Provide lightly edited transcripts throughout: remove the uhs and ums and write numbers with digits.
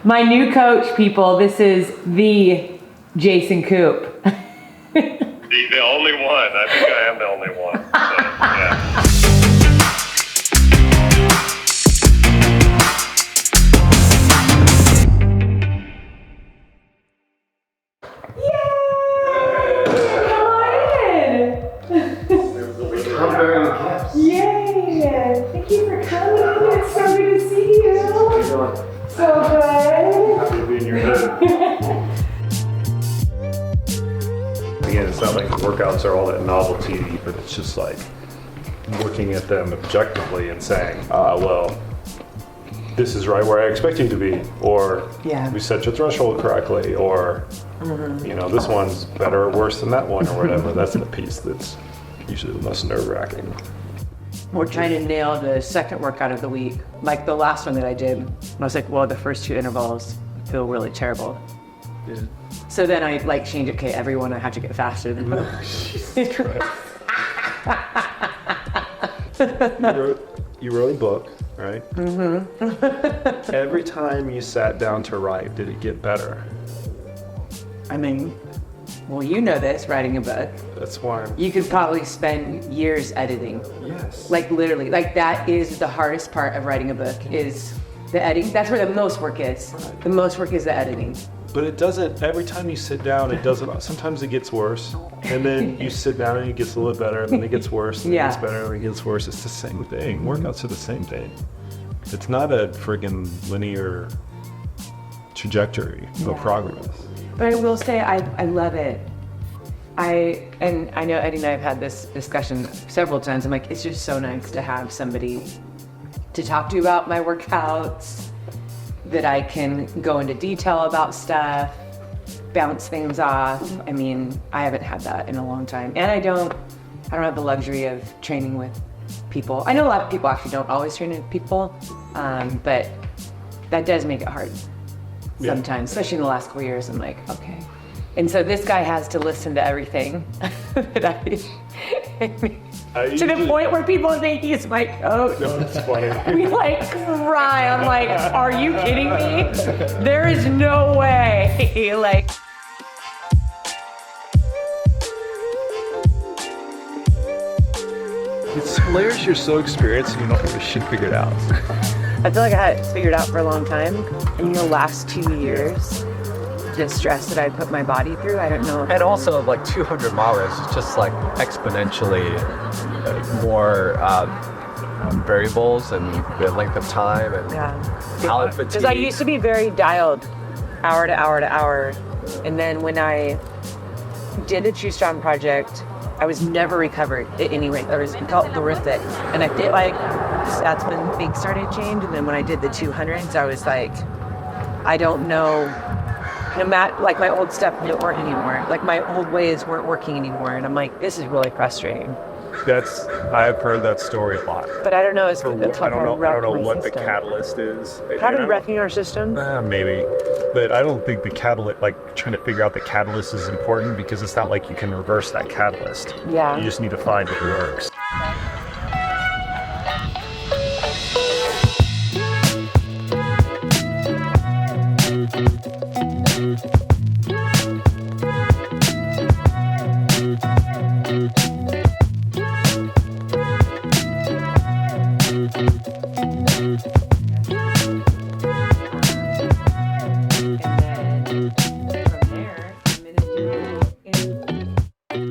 My new coach, people, this is the Jason Coop. The only one. I think I am the only one. So, yeah. Yay! Thank you for coming. It's so good to see you. So good. Happy to be in your hood. Again, it's not like workouts are all that novelty, but it's just like looking at them objectively and saying, well, this is right where I expect you to be, or we set your threshold correctly, or this one's better or worse than that one, or whatever. That's the piece that's usually the most nerve-wracking. We're trying to nail the second workout of the week. Like the last one that I did, I was like, well, the first two intervals feel really terrible. Yeah. So then I like change it, okay, everyone, I have to get faster than You wrote a book, right? Mm-hmm. Every time you sat down to write, did it get better? I mean, well, you know this, writing a book. That's why you could probably spend years editing. Yes. Like literally, like that is the hardest part of writing a book is the editing. That's where the most work is. Right. The most work is the editing. But it doesn't, every time you sit down, it doesn't, sometimes it gets worse. And then you sit down and it gets a little better, and then it gets worse, and it gets better, and it gets worse. It's the same thing. Workouts are the same thing. It's not a friggin' linear trajectory of progress. But I will say, I love it. And I know Eddie and I have had this discussion several times. I'm like, it's just so nice to have somebody to talk to about my workouts, that I can go into detail about stuff, bounce things off. I mean, I haven't had that in a long time. And I don't have the luxury of training with people. I know a lot of people actually don't always train with people, but that does make it hard sometimes, especially in the last couple of years. I'm like, okay. And so this guy has to listen to everything that to the point where people think he's my coach. No, that's funny. We like cry. I'm like, are you kidding me? There is no way. Like. It's hilarious you're so experienced and you don't have this shit figured out. I feel like I had it figured out for a long time. In the last 2 years, the stress that I put my body through, I don't know. And also like 200 miles is just like exponentially more variables and the length of time and talent fatigue. Because I used to be very dialed hour to hour to hour. And then when I did the True Strong project, I was never recovered at any rate. I felt horrific. And I did that's when things started to change. And then when I did the 200s, I was like, I don't know. Like my old stuff didn't work anymore. Like my old ways weren't working anymore. And I'm like, this is really frustrating. I've heard that story a lot. But I don't know. I don't know what the catalyst is. Probably wrecking our system. Maybe. But I don't think the catalyst, like trying to figure out the catalyst is important because it's not like you can reverse that catalyst. Yeah. You just need to find what works.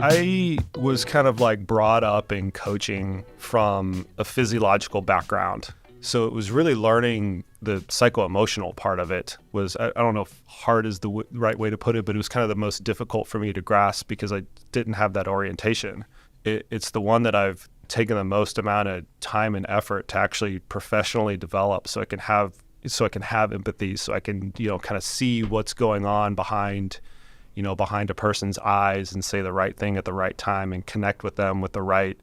I was kind of like brought up in coaching from a physiological background. So it was really learning the psycho-emotional part of it was, I don't know if hard is the right way to put it, but it was kind of the most difficult for me to grasp because I didn't have that orientation. It's the one that I've taken the most amount of time and effort to actually professionally develop so I can have empathy, so I can, kind of see what's going on behind a person's eyes and say the right thing at the right time and connect with them with the right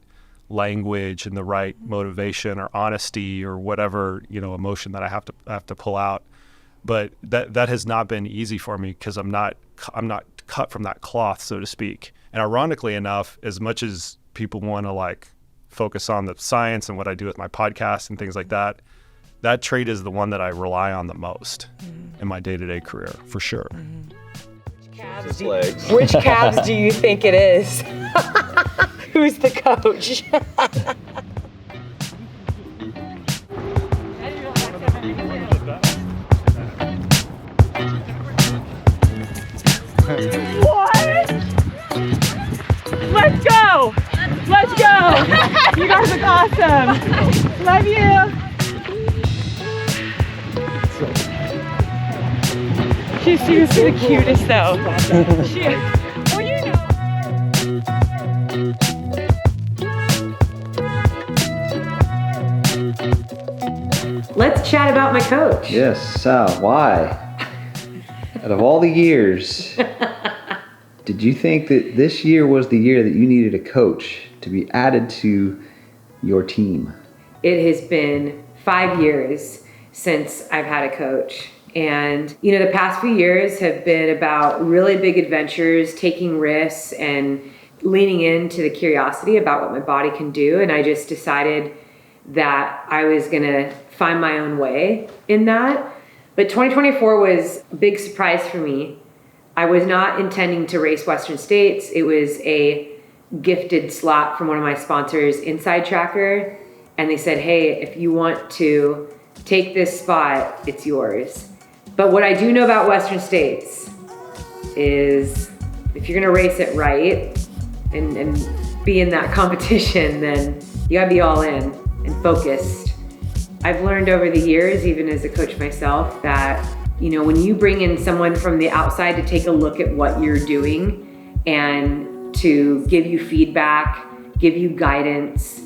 language and the right motivation or honesty or whatever, emotion that I have to pull out. But that has not been easy for me because I'm not cut from that cloth, so to speak. And ironically enough, as much as people want to like focus on the science and what I do with my podcast and things like that, that trait is the one that I rely on the most in my day-to-day career, for sure. Which calves do you think it is? Who's the coach? What? Let's go! Let's go! You guys look awesome! Love you! She seems the cutest though. Well, you know. Let's chat about my coach. Yes, Sal, why? Out of all the years, did you think that this year was the year that you needed a coach to be added to your team? It has been 5 years since I've had a coach. And, you know, the past few years have been about really big adventures, taking risks and leaning into the curiosity about what my body can do. And I just decided that I was going to find my own way in that. But 2024 was a big surprise for me. I was not intending to race Western States. It was a gifted slot from one of my sponsors, Inside Tracker. And they said, hey, if you want to take this spot, it's yours. But what I do know about Western States is if you're gonna race it right and be in that competition, then you gotta be all in and focused. I've learned over the years, even as a coach myself, that you know, when you bring in someone from the outside to take a look at what you're doing and to give you feedback, give you guidance,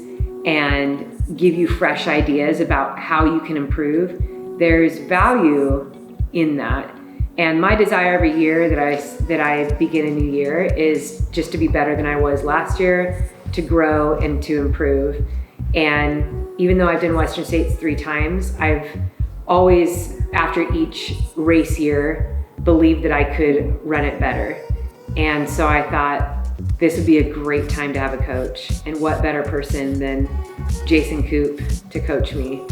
and give you fresh ideas about how you can improve, there's value in that. And my desire every year that I begin a new year is just to be better than I was last year, to grow and to improve. And even though I've done Western States 3 times, I've always, after each race year, believed that I could run it better. And so I thought this would be a great time to have a coach. And what better person than Jason Coop to coach me.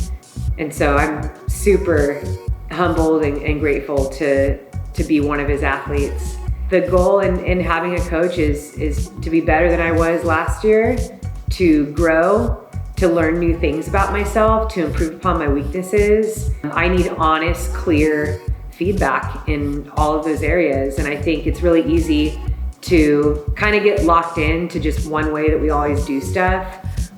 And so I'm super humbled and grateful to be one of his athletes. The goal in having a coach is to be better than I was last year, to grow, to learn new things about myself, to improve upon my weaknesses. I need honest, clear feedback in all of those areas. And I think it's really easy to kind of get locked into just one way that we always do stuff,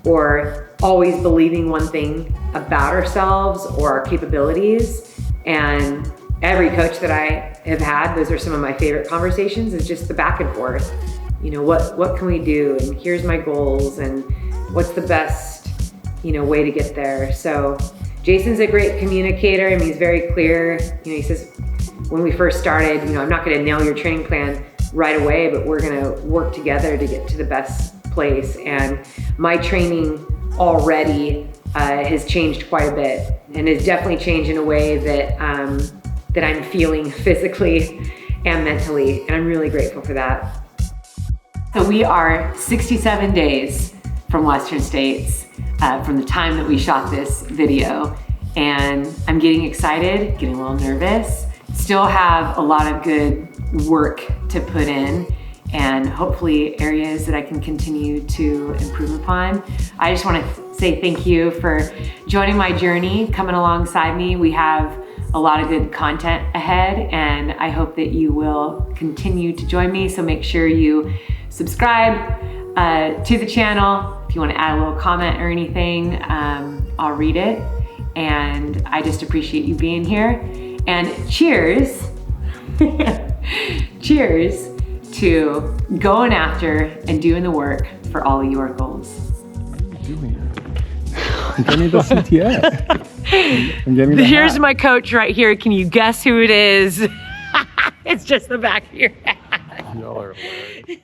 or always believing one thing about ourselves or our capabilities. And every coach that I have had, those are some of my favorite conversations, is just the back and forth. You know, what can we do? And here's my goals, and what's the best, you know, way to get there. So Jason's a great communicator. I mean, he's very clear. You know, he says, when we first started, you know, I'm not gonna nail your training plan right away, but we're gonna work together to get to the best place. And my training already has changed quite a bit, and has definitely changed in a way that that I'm feeling physically and mentally, and I'm really grateful for that. So we are 67 days from Western States, from the time that we shot this video, and I'm getting excited, getting a little nervous, still have a lot of good work to put in, and hopefully areas that I can continue to improve upon. I just want to say thank you for joining my journey, coming alongside me. We have a lot of good content ahead, and I hope that you will continue to join me. So make sure you subscribe to the channel. If you want to add a little comment or anything, I'll read it. And I just appreciate you being here. And cheers, cheers to going after and doing the work for all of your goals. What are you doing? I'm getting the CTA. I'm getting the Here's hat. my coach right here. Can you guess who it is? It's just the back of your head. Y'all are hilarious.